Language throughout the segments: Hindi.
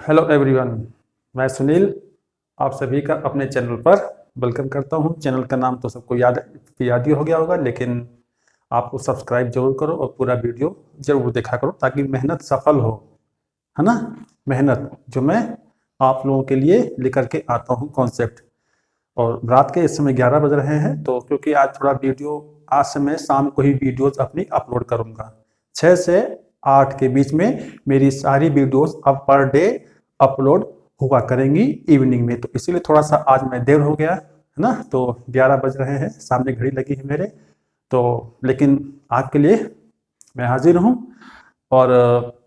हेलो एवरीवन, मैं सुनील आप सभी का अपने चैनल पर वेलकम करता हूं। चैनल का नाम तो सबको याद ही हो गया होगा, लेकिन आपको सब्सक्राइब जरूर करो और पूरा वीडियो जरूर देखा करो ताकि मेहनत सफल हो, है ना। मेहनत जो मैं आप लोगों के लिए लेकर के आता हूं कॉन्सेप्ट। और रात के इस समय 11 बज रहे हैं, तो क्योंकि आज थोड़ा वीडियो आज से मैं शाम को ही वीडियोस अपनी अपलोड करूंगा। 6 से 8 के बीच में मेरी सारी वीडियोस अब पर डे अपलोड हुआ करेंगी इवनिंग में, तो इसीलिए थोड़ा सा आज मैं देर हो गया, है ना। तो 11 बज रहे हैं, सामने घड़ी लगी है मेरे, तो लेकिन आपके लिए मैं हाजिर हूँ। और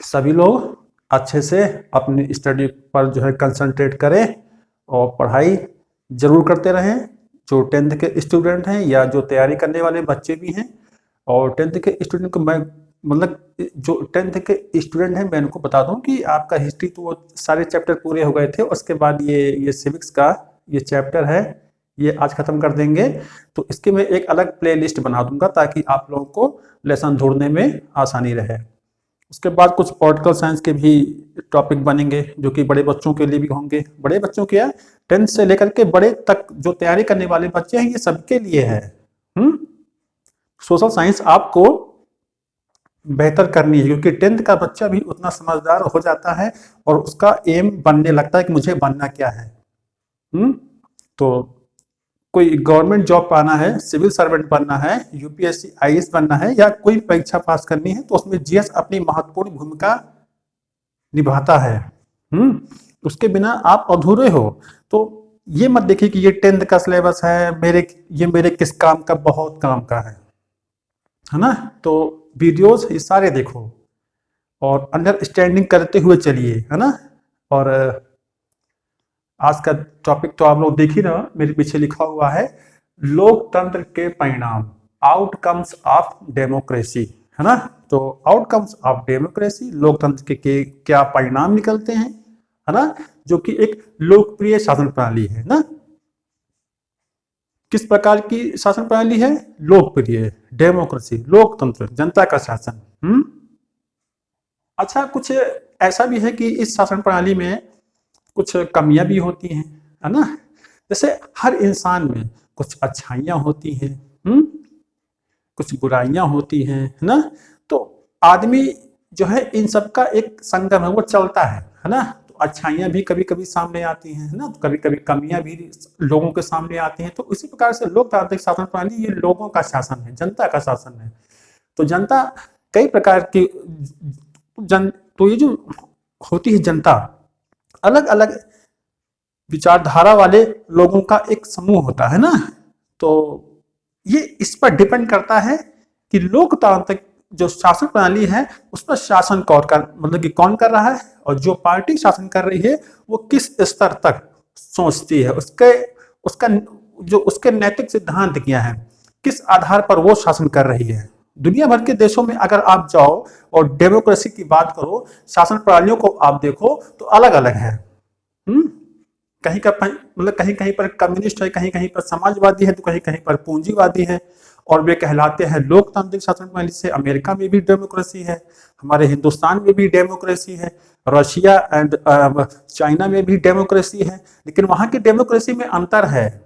सभी लोग अच्छे से अपनी स्टडी पर जो है कंसंट्रेट करें और पढ़ाई जरूर करते रहें। जो 10th के स्टूडेंट हैं या जो तैयारी करने वाले बच्चे भी हैं, और 10th के स्टूडेंट को मैं मतलब जो 10th के स्टूडेंट हैं मैं उनको बता दूं कि आपका हिस्ट्री तो वो सारे चैप्टर पूरे हो गए थे, उसके बाद ये सिविक्स का ये चैप्टर है, ये आज खत्म कर देंगे। तो इसके मैं एक अलग प्ले लिस्ट बना दूंगा ताकि आप लोगों को लेसन ढूंढने में आसानी रहे। उसके बाद कुछ पॉलिटिकल साइंस के भी टॉपिक बनेंगे जो कि बड़े बच्चों के लिए भी होंगे। बड़े बच्चों के 10th से लेकर के बड़े तक जो तैयारी करने वाले बच्चे हैं, ये सबके लिए है। सोशल साइंस आपको बेहतर करनी है क्योंकि 10th का बच्चा भी उतना समझदार हो जाता है और उसका एम बनने लगता है कि मुझे बनना क्या है। तो कोई गवर्नमेंट जॉब पाना है, सिविल सर्वेंट बनना है, यूपीएससी आईएएस बनना है या कोई परीक्षा पास करनी है, तो उसमें जीएस अपनी महत्वपूर्ण भूमिका निभाता है। उसके बिना आप अधूरे हो। तो ये मत देखिए कि ये 10th का सिलेबस है, मेरे किस काम का, बहुत काम का है ना। तो वीडियोस ये सारे देखो और अंडरस्टैंडिंग करते हुए चलिए, है ना। और आज का टॉपिक तो आप लोग देख ही रहे, मेरे पीछे लिखा हुआ है लोकतंत्र के परिणाम, आउटकम्स ऑफ डेमोक्रेसी, है ना। तो आउटकम्स ऑफ डेमोक्रेसी, लोकतंत्र के क्या परिणाम निकलते हैं, है ना, जो कि एक लोकप्रिय शासन प्रणाली है ना। किस प्रकार की शासन प्रणाली है? लोकप्रिय, डेमोक्रेसी, लोकतंत्र, जनता का शासन। अच्छा, कुछ ऐसा भी है कि इस शासन प्रणाली में कुछ कमियां भी होती हैं, है ना। जैसे हर इंसान में कुछ अच्छाइयां होती हैं, कुछ बुराइयां होती हैं, है ना। तो आदमी जो है इन सब का एक संगम है, वो चलता है ना। तो अच्छाइयां भी कभी कभी सामने आती हैं, है ना, तो कभी कभी कमियां भी लोगों के सामने आती हैं। तो इसी प्रकार से लोकतांत्रिक शासन प्रणाली ये लोगों का शासन है, जनता का शासन है। तो जनता कई प्रकार की तो ये जो होती है जनता, अलग अलग विचारधारा वाले लोगों का एक समूह होता है ना। तो ये इस पर डिपेंड करता है कि लोकतांत्रिक जो शासन प्रणाली है उस पर शासन कौन कर रहा है, और जो पार्टी शासन कर रही है वो किस स्तर तक सोचती है, उसके नैतिक सिद्धांत क्या है, किस आधार पर वो शासन कर रही है। दुनिया भर के देशों में अगर आप जाओ और डेमोक्रेसी की बात करो, शासन प्रणालियों को आप देखो तो अलग अलग है। कहीं का कहीं कहीं पर कम्युनिस्ट है, कहीं कहीं पर समाजवादी है, तो कहीं कहीं पर पूंजीवादी है, और वे कहलाते हैं लोकतांत्रिक शासन प्रणाली से। अमेरिका में भी डेमोक्रेसी है, हमारे हिंदुस्तान में भी डेमोक्रेसी है, रशिया एंड चाइना में भी डेमोक्रेसी है, लेकिन वहां की डेमोक्रेसी में अंतर है।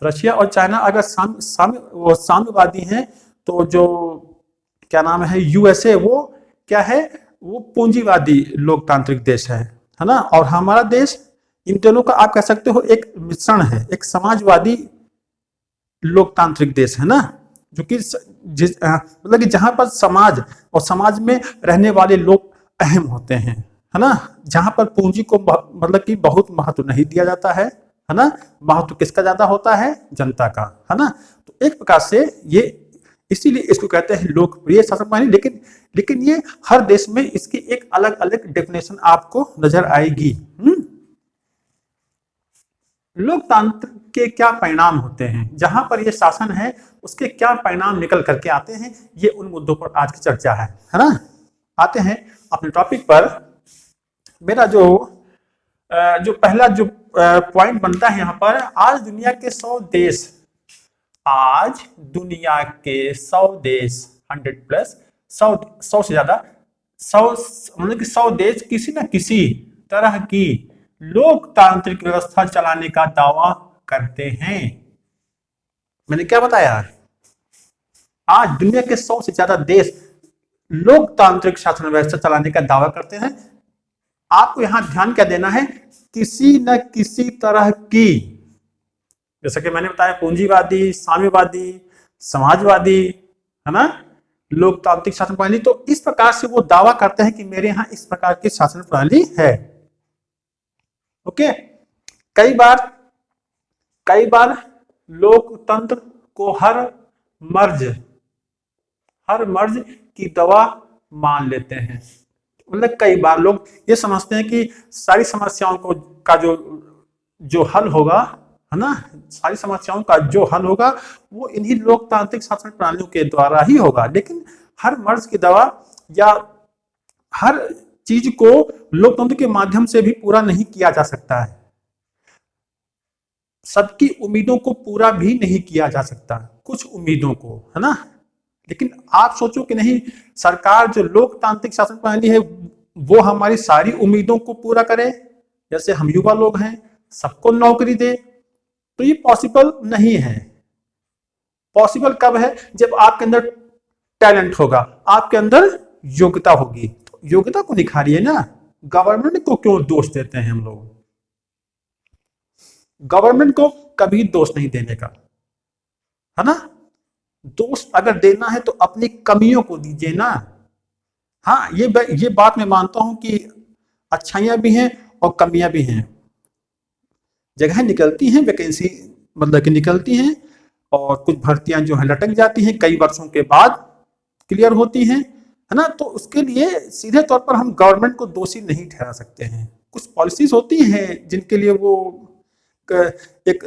रशिया और चाइना अगर साम्यवादी हैं, तो जो क्या नाम है यूएसए, वो क्या है, वो पूंजीवादी लोकतांत्रिक देश है ना। और हमारा देश इन दोनों का आप कह सकते हो एक मिश्रण है, एक समाजवादी लोकतांत्रिक देश है ना, जो कि मतलब कि जहां पर समाज और समाज में रहने वाले लोग अहम होते हैं, है ना। जहां पर पूंजी को मतलब कि बहुत महत्व नहीं दिया जाता है ना। महत्व किसका ज्यादा होता है? जनता का, है ना। तो एक प्रकार से ये इसीलिए इसको कहते हैं लोकप्रिय शासन प्रणाली। लेकिन ये हर देश में इसकी एक अलग अलग डेफिनेशन आपको नजर आएगी। लोकतंत्र के क्या परिणाम होते हैं, जहां पर ये शासन है उसके क्या परिणाम निकल करके आते हैं, ये उन मुद्दों पर आज की चर्चा है ना। आते हैं अपने टॉपिक पर। मेरा जो पहला जो पॉइंट बनता है यहाँ पर, आज दुनिया के 100 देश, आज दुनिया के 100 देश, 100+ 100 से ज्यादा 100 मतलब कि 100 देश किसी न किसी तरह की लोकतांत्रिक व्यवस्था चलाने का दावा करते हैं। मैंने क्या बताया, आज दुनिया के 100 से ज्यादा देश लोकतांत्रिक शासन व्यवस्था चलाने का दावा करते हैं। आपको यहां ध्यान क्या देना है, किसी न किसी तरह की, जैसा कि मैंने बताया, पूंजीवादी, साम्यवादी, समाजवादी, है ना, लोकतांत्रिक शासन प्रणाली, तो इस प्रकार से वो दावा करते हैं कि मेरे यहां इस प्रकार की शासन प्रणाली है। ओके, कई बार लोकतंत्र को हर मर्ज की दवा मान लेते हैं। मतलब कई बार लोग ये समझते हैं कि सारी समस्याओं को का जो हल होगा, है ना, सारी समस्याओं का जो हल होगा वो इन्हीं लोकतांत्रिक शासन प्रणालियों के द्वारा ही होगा। लेकिन हर मर्ज की दवा या हर चीज को लोकतंत्र के माध्यम से भी पूरा नहीं किया जा सकता है। सबकी उम्मीदों को पूरा भी नहीं किया जा सकता, कुछ उम्मीदों को, है ना। लेकिन आप सोचो कि नहीं, सरकार जो लोकतांत्रिक शासन प्रणाली है वो हमारी सारी उम्मीदों को पूरा करे। जैसे हम युवा लोग हैं, सबको नौकरी दे, तो ये पॉसिबल नहीं है। पॉसिबल कब है, जब आपके अंदर टैलेंट होगा, आपके अंदर योग्यता होगी। तो योग्यता को निखारिए ना। गवर्नमेंट को क्यों दोष देते हैं हम लोग? गवर्नमेंट को कभी दोष नहीं देने का, है ना। दोष अगर देना है तो अपनी कमियों को दीजिए ना। हाँ, ये बात मैं मानता हूं कि अच्छाइयां भी हैं और कमियां भी हैं। जगह निकलती हैं, वैकेंसी मतलब कि निकलती हैं, और कुछ भर्तियां जो है लटक जाती हैं, कई वर्षों के बाद क्लियर होती हैं, है ना। तो उसके लिए सीधे तौर पर हम गवर्नमेंट को दोषी नहीं ठहरा सकते हैं। कुछ पॉलिसीज होती हैं जिनके लिए वो एक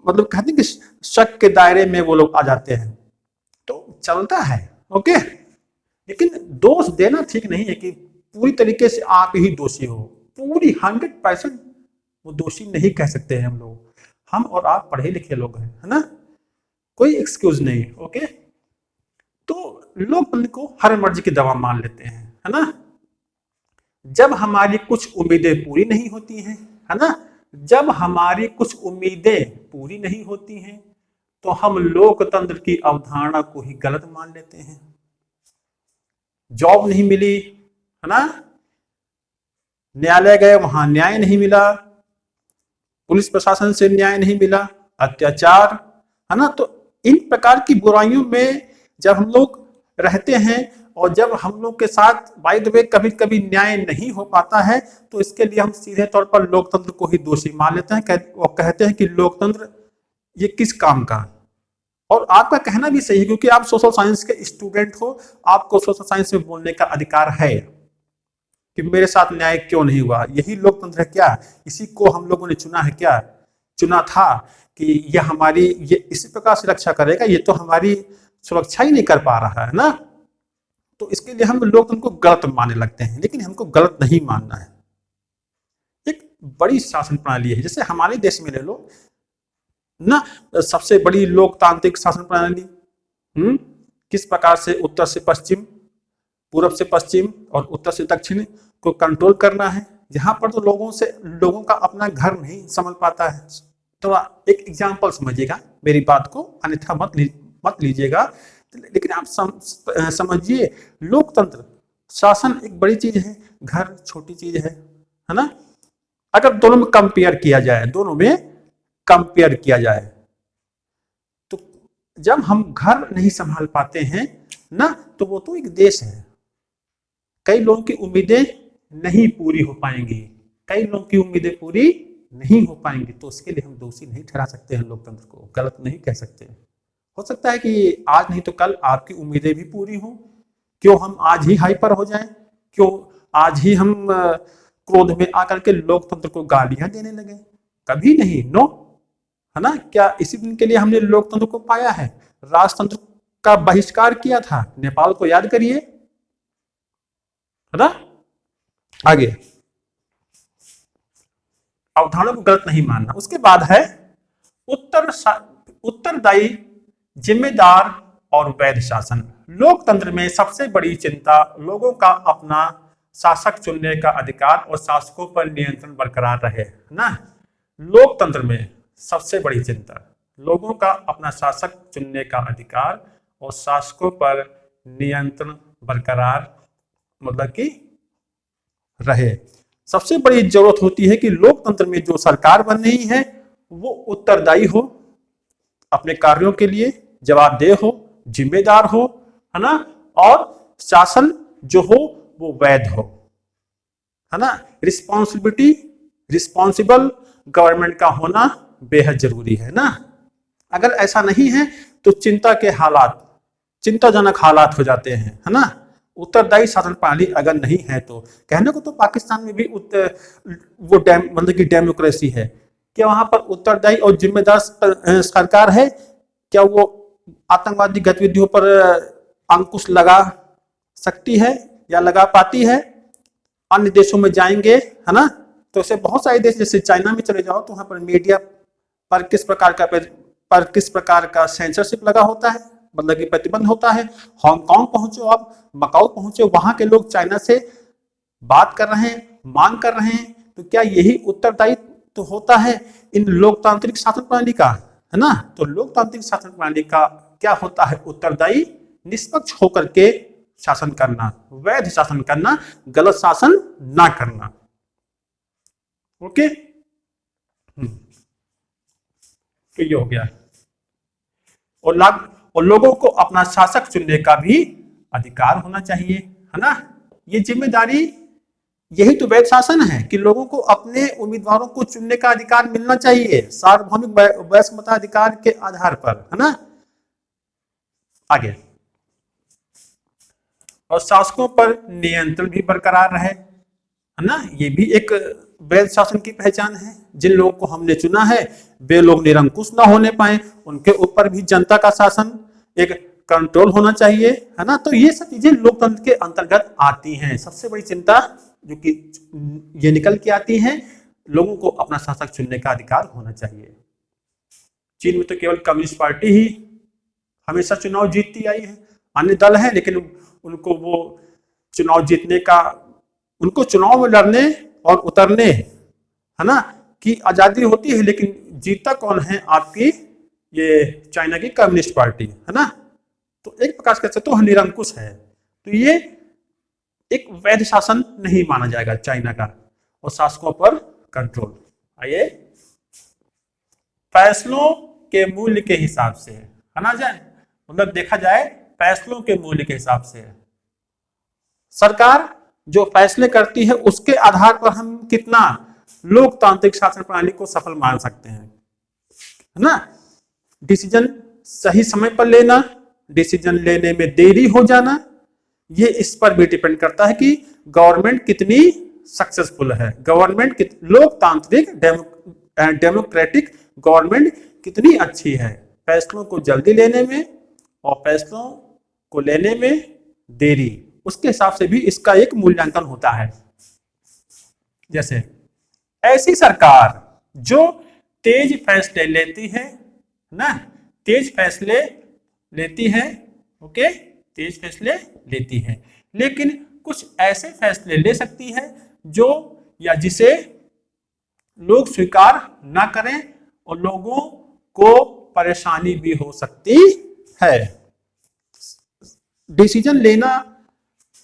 मतलब कहते हैं कि शक के दायरे में वो लोग आ जाते हैं, तो चलता है। ओके, लेकिन दोष देना ठीक नहीं है कि पूरी तरीके से आप ही दोषी हो। पूरी 100% वो दोषी नहीं कह सकते हैं हम लोग। हम और आप पढ़े लिखे लोग हैं, है ना, कोई एक्सक्यूज नहीं। ओके, तो लोकतंत्र को हर मर्जी की दवा मान लेते हैं, है ना। जब हमारी कुछ उम्मीदें पूरी नहीं होती हैं, है ना, जब हमारी कुछ उम्मीदें पूरी नहीं होती हैं तो हम लोकतंत्र की अवधारणा को ही गलत मान लेते हैं। जॉब नहीं मिली, है ना, न्यायालय गए, वहां न्याय नहीं मिला, पुलिस प्रशासन से न्याय नहीं मिला, अत्याचार, है ना। तो इन प्रकार की बुराइयों में जब हम लोग रहते हैं और जब हम लोग के साथ बाय द वे कभी कभी न्याय नहीं हो पाता है, तो इसके लिए हम सीधे तौर पर लोकतंत्र को ही दोषी मान लेते हैं और कहते हैं कि लोकतंत्र ये किस काम का। और आपका कहना भी सही है, क्योंकि आप सोशल साइंस के स्टूडेंट हो, आपको सोशल साइंस में बोलने का अधिकार है कि मेरे साथ न्याय क्यों नहीं हुआ। यही लोकतंत्र है क्या? इसी को हम लोगों ने चुना है क्या? चुना था कि ये इसी प्रकार से रक्षा करेगा, ये तो हमारी सुरक्षा ही नहीं कर पा रहा है ना। तो इसके लिए हम लोकतंत्र को गलत मानने लगते हैं, लेकिन हमको गलत नहीं मानना है। एक बड़ी शासन प्रणाली है, जैसे हमारे देश में ले लो ना, सबसे बड़ी लोकतांत्रिक शासन प्रणाली किस प्रकार से उत्तर से पश्चिम, पूरब से पश्चिम और उत्तर से दक्षिण को कंट्रोल करना है। यहाँ पर तो लोगों का अपना घर नहीं संभल पाता है। तो एक एग्जांपल समझिएगा मेरी बात को, अन्यथा मत लीजिएगा। लेकिन आप समझिए, लोकतंत्र शासन एक बड़ी चीज है, घर छोटी चीज है ना। अगर दोनों में कंपेयर किया जाए तो जब हम घर नहीं संभाल पाते हैं ना, तो वो तो एक देश है। कई लोगों की उम्मीदें नहीं पूरी हो पाएंगी, तो उसके लिए हम दोषी नहीं ठहरा सकते हैं, लोकतंत्र को गलत नहीं कह सकते। हो सकता है कि आज नहीं तो कल आपकी उम्मीदें भी पूरी हों। क्यों हम आज ही हाइपर हो जाएं? क्यों आज ही हम क्रोध में आकर के लोकतंत्र को गालियां देने लगे? कभी नहीं, नो, है ना। क्या इसी दिन के लिए हमने लोकतंत्र को पाया है? राजतंत्र का बहिष्कार किया था, नेपाल को याद करिए, है ना। आगे अवधारणा को गलत नहीं मानना। उसके बाद है उत्तरदायी, जिम्मेदार और वैध शासन। लोकतंत्र में सबसे बड़ी चिंता लोगों का अपना शासक चुनने का अधिकार और शासकों पर नियंत्रण बरकरार रहे, है ना। लोकतंत्र में सबसे बड़ी चिंता लोगों का अपना शासक चुनने का अधिकार और शासकों पर नियंत्रण बरकरार मतलब कि रहे। सबसे बड़ी जरूरत होती है कि लोकतंत्र में जो सरकार बन रही है वो उत्तरदायी हो, अपने कार्यों के लिए जवाबदेह हो, जिम्मेदार हो, है ना, और शासन जो हो वो वैध हो, है ना। रिस्पॉन्सिबल गवर्नमेंट का होना बेहद जरूरी है ना। अगर ऐसा नहीं है तो चिंताजनक हालात हो जाते हैं, है ना। उत्तरदायी शासन प्रणाली अगर नहीं है तो कहने को तो पाकिस्तान में भी मतलब कि डेमोक्रेसी है, क्या वहां पर उत्तरदायी और जिम्मेदार सरकार है? क्या वो आतंकवादी गतिविधियों पर अंकुश लगा सकती है या लगा पाती है? अन्य देशों में जाएंगे, है ना, तो ऐसे बहुत सारे देश जैसे चाइना में चले जाओ तो वहां पर मीडिया पर किस प्रकार का सेंसरशिप लगा होता है, मतलब कि प्रतिबंध होता है। हांगकांग पहुंचो, आप मकाऊ पहुंचे, वहां के लोग चाइना से बात कर रहे हैं, मांग कर रहे हैं, तो क्या यही उत्तरदायित्व तो होता है इन लोकतांत्रिक शासन प्रणाली का, है ना। तो लोकतांत्रिक शासन प्रणाली का क्या होता है? उत्तरदायी, निष्पक्ष होकर के शासन करना, वैध शासन करना, गलत शासन ना करना। ओके, तो ये हो गया। और लोगों को अपना शासक चुनने का भी अधिकार होना चाहिए, है ना। ये जिम्मेदारी, यही तो वैध शासन है कि लोगों को अपने उम्मीदवारों को चुनने का अधिकार मिलना चाहिए सार्वभौमिक वैश्विक मताधिकार के आधार पर, है ना। आगे, और शासकों पर नियंत्रण भी बरकरार रहे, है ना। ये भी एक वैध शासन की पहचान है। जिन लोगों को हमने चुना है वे लोग निरंकुश ना होने पाए, उनके ऊपर भी जनता का शासन, एक कंट्रोल होना चाहिए, है ना। तो ये सब चीजें लोकतंत्र के अंतर्गत आती हैं। सबसे बड़ी चिंता जो कि ये निकल के आती है, लोगों को अपना शासक चुनने का अधिकार होना चाहिए। चीन में तो केवल कम्युनिस्ट पार्टी ही हमेशा चुनाव जीतती आई है, अन्य दल है लेकिन उनको वो चुनाव जीतने का, उनको चुनाव में लड़ने और उतरने, है ना, की आजादी होती है, लेकिन जीतता कौन है? आपकी ये चाइना की कम्युनिस्ट पार्टी, है ना। तो एक प्रकार से कह सकते हो निरंकुश है। तो ये एक वैध शासन नहीं माना जाएगा चाइना का। और शासकों पर कंट्रोल, आइए, फैसलों के मूल्य के हिसाब से, है ना, जाए मतलब देखा जाए फैसलों के मूल्य के हिसाब से सरकार जो फैसले करती है उसके आधार पर हम कितना लोकतांत्रिक शासन प्रणाली को सफल मान सकते हैं, है ना। डिसीजन सही समय पर लेना, डिसीजन लेने में देरी हो जाना, ये इस पर भी डिपेंड करता है कि गवर्नमेंट कितनी सक्सेसफुल है, गवर्नमेंट लोकतांत्रिक डेमोक्रेटिक गवर्नमेंट कितनी अच्छी है। फैसलों को जल्दी लेने में और फैसलों को लेने में देरी, उसके हिसाब से भी इसका एक मूल्यांकन होता है। जैसे ऐसी सरकार जो तेज फैसले लेती है ना, तेज फैसले लेती है, ओके, तेज फैसले लेती है, लेकिन कुछ ऐसे फैसले ले सकती है जो या जिसे लोग स्वीकार ना करें और लोगों को परेशानी भी हो सकती है। डिसीजन लेना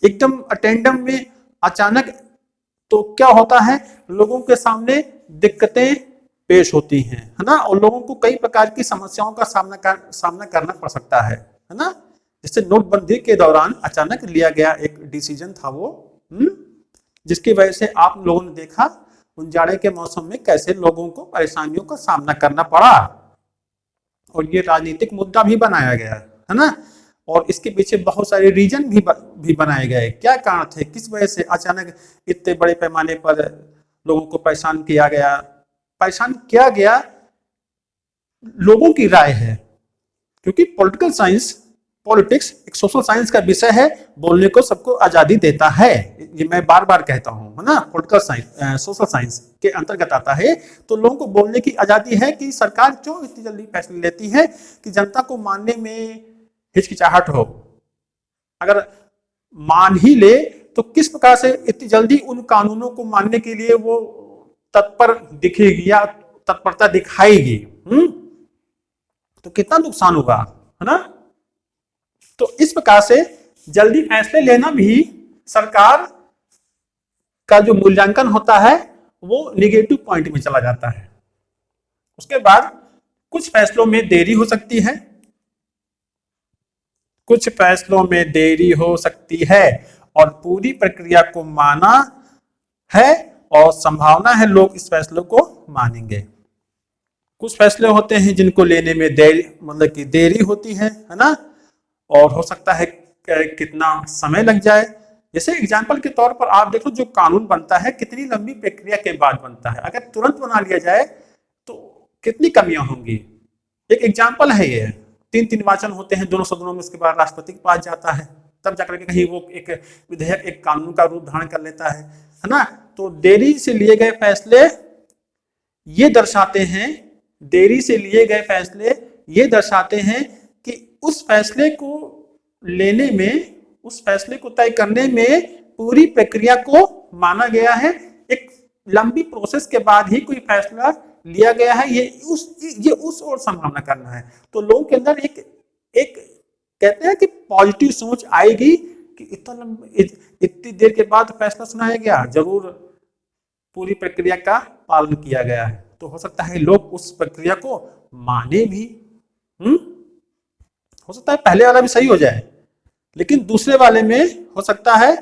एकदम अटेंडम में अचानक तो क्या होता है, लोगों के सामने दिक्कतें पेश होती हैं, है ना, और लोगों को कई प्रकार की समस्याओं का सामना करना पड़ सकता है ना। जैसे नोटबंदी के दौरान अचानक लिया गया एक डिसीजन था वो, जिसकी वजह से आप लोगों ने देखा उन जाड़े के मौसम में कैसे लोगों को परेशानियों का सामना करना पड़ा, और ये राजनीतिक मुद्दा भी बनाया गया, है ना। और इसके पीछे बहुत सारे रीजन भी बनाए गए, क्या कारण थे, किस वजह से अचानक इतने बड़े पैमाने पर लोगों को परेशान किया गया। लोगों की राय है, क्योंकि पॉलिटिक्स एक सोशल साइंस का विषय है, बोलने को सबको आजादी देता है, ये मैं बार बार कहता हूं, है ना। पॉलिटिकल साइंस सोशल साइंस के अंतर्गत आता है, तो लोगों को बोलने की आजादी है कि सरकार क्यों इतनी जल्दी फैसले लेती है कि जनता को मानने में हिचकिचाहट हो। अगर मान ही ले तो किस प्रकार से इतनी जल्दी उन कानूनों को मानने के लिए वो तत्पर दिखेगी या तत्परता दिखाएगी। तो कितना नुकसान होगा, है ना। तो इस प्रकार से जल्दी फैसले लेना भी सरकार का जो मूल्यांकन होता है वो निगेटिव पॉइंट में चला जाता है। उसके बाद कुछ फैसलों में देरी हो सकती है, कुछ फैसलों में देरी हो सकती है और पूरी प्रक्रिया को माना है और संभावना है लोग इस फैसले को मानेंगे। कुछ फैसले होते हैं जिनको लेने में देरी, मतलब कि देरी होती है ना, और हो सकता है कितना समय लग जाए। जैसे एग्जाम्पल के तौर पर आप देखो, जो कानून बनता है कितनी लंबी प्रक्रिया के बाद बनता है। अगर तुरंत बना लिया जाए तो कितनी कमियां होंगी। एक एग्जाम्पल है ये, 3 वाचन होते हैं दोनों सदनों में, उसके बाद राष्ट्रपति के पास जाता है, तब जाकर के कहीं वो एक विधेयक एक कानून का रूप धारण कर लेता है ना। तो देरी से लिए गए फैसले ये दर्शाते हैं, देरी से लिए गए फैसले ये दर्शाते हैं कि उस फैसले को लेने में, उस फैसले को तय करने में पूरी प्रक्रिया को माना गया है। एक लंबी प्रोसेस के बाद ही कोई फैसला लिया गया है, ये उस ओर संभावना करना है। तो लोगों के अंदर एक कहते हैं कि पॉजिटिव सोच आएगी कि इतनी देर के बाद फैसला सुनाया गया, जरूर पूरी प्रक्रिया का पालन किया गया है। तो हो सकता है लोग उस प्रक्रिया को माने भी। हो सकता है पहले वाला भी सही हो जाए, लेकिन दूसरे वाले में हो सकता है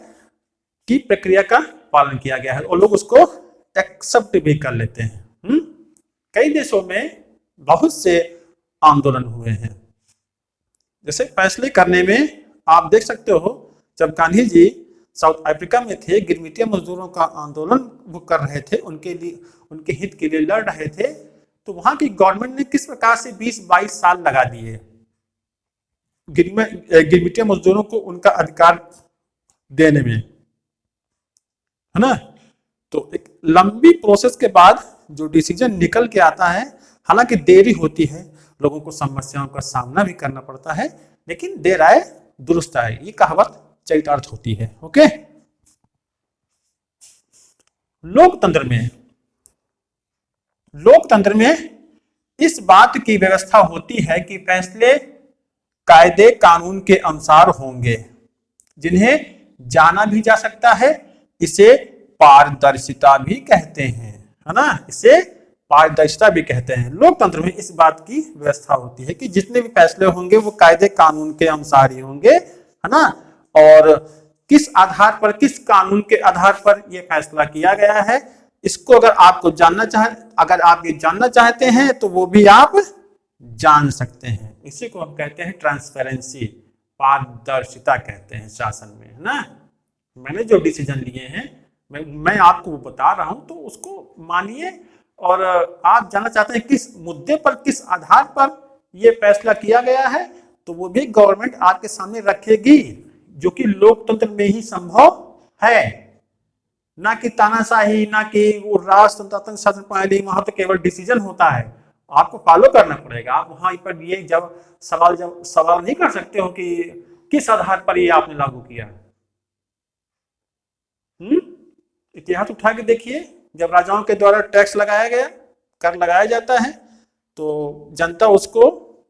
कि प्रक्रिया का पालन किया गया है और लोग उसको एक्सेप्ट भी कर लेते हैं। कई देशों में बहुत से आंदोलन हुए हैं। जैसे फैसले करने में आप देख सकते हो, जब गांधी जी साउथ अफ्रीका में थे, गिरमिटिया मजदूरों का आंदोलन वो कर रहे थे, उनके लिए, उनके हित के लिए लड़ रहे थे, तो वहां की गवर्नमेंट ने किस प्रकार से 20-22 साल लगा दिए गिरमिटिया मजदूरों को उनका अधिकार देने में, है ना। तो एक लंबी प्रोसेस के बाद जो डिसीजन निकल के आता है, हालांकि देरी होती है, लोगों को समस्याओं का सामना भी करना पड़ता है, लेकिन देर आए दुरुस्त आए, ये कहावत चरितार्थ होती है। ओके। लोकतंत्र में इस बात की व्यवस्था होती है कि फैसले कायदे कानून के अनुसार होंगे, जिन्हें जाना भी जा सकता है। इसे पारदर्शिता भी कहते हैं, है ना, इसे पारदर्शिता भी कहते हैं। लोकतंत्र में इस बात की व्यवस्था होती है कि जितने भी फैसले होंगे वो कायदे कानून के अनुसार ही होंगे, है ना। और किस आधार पर, किस कानून के आधार पर यह फैसला किया गया है, इसको अगर आप ये जानना चाहते हैं तो वो भी आप जान सकते हैं। इसी को हम कहते हैं ट्रांसपेरेंसी, पारदर्शिता कहते हैं शासन में, है ना। मैंने जो डिसीजन लिए हैं मैं आपको बता रहा हूं, तो उसको मानिए। और आप जानना चाहते हैं किस मुद्दे पर, किस आधार पर यह फैसला किया गया है, तो वो भी गवर्नमेंट आपके सामने रखेगी, जो कि लोकतंत्र में ही संभव है। ना कि तानाशाही, ना कि वो राजतंत्र शासन प्रणाली, वहां तो केवल डिसीजन होता है, आपको फॉलो करना पड़ेगा। आप वहां पर ये जब सवाल नहीं कर सकते हो कि किस आधार पर ये आपने लागू किया। इतिहास उठा के देखिए, जब राजाओं के द्वारा टैक्स लगाया गया, कर लगाया जाता है, तो जनता उसको